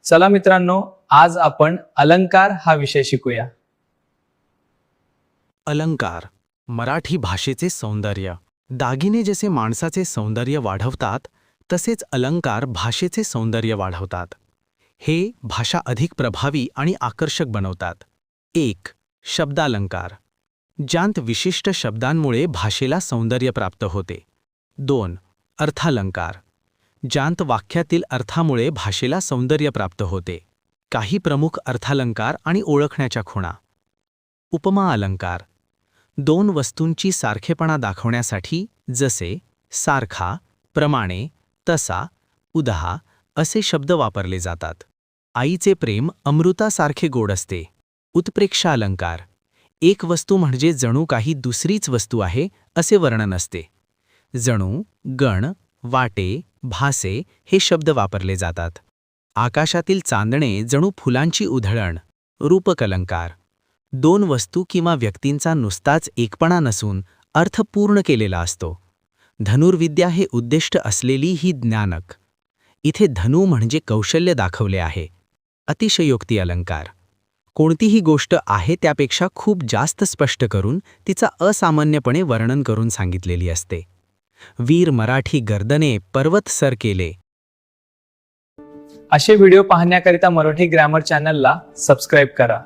चला मित्रांनो, आज आपण अलंकार हा विषय शिकूया। अलंकार मराठी भाषेचे सौंदर्य। दागिने जसे माणसाचे सौंदर्य वाढवतात, तसेच अलंकार भाषेचे सौंदर्य वाढवतात। हे भाषा अधिक प्रभावी आणि आकर्षक बनवतात। 1. शब्दालंकार, ज्यांत विशिष्ट शब्दांमुळे भाषेला सौंदर्य प्राप्त होते। 2. अर्थालंकार, ज्यांत वाक्यातील अर्थामुळे भाषेला सौंदर्य प्राप्त होते। काही प्रमुख अर्थालंकार आणि ओळखण्याच्या खुणा। उपमा अलंकार, दोन वस्तूंची सारखेपणा दाखवण्यासाठी जसे सारखा, प्रमाणे, तसा, उदाहा असे शब्द वापरले जातात। आईचे प्रेम अमृतासारखे गोड असते। उत्प्रेक्षा अलंकार, एक वस्तू म्हणजे जणू काही दुसरीच वस्तू आहे असे वर्णन असते। जणू, गण, वाटे, भासे हे शब्द वापरले जातात। आकाशातील चांदणे जणू फुलांची उधळण। रूपक अलंकार, दोन वस्तू किंवा व्यक्तींचा नुसताच एकपणा नसून अर्थ पूर्ण केलेला असतो। धनुर्विद्या हे उद्दिष्ट असलेली ही ज्ञानक। इथे धनु म्हणजे कौशल्य दाखवले आहे। अतिशयोक्ती अलंकार, कोणतीही गोष्ट आहे त्यापेक्षा खूप जास्त स्पष्ट करून तिचा असामान्यपणे वर्णन करून सांगितलेली असते। वीर मराठी गर्दने पर्वत सर केले। असे व्हिडिओ पाहण्याकरिता मराठी ग्रामर चॅनलला सबस्क्राइब करा।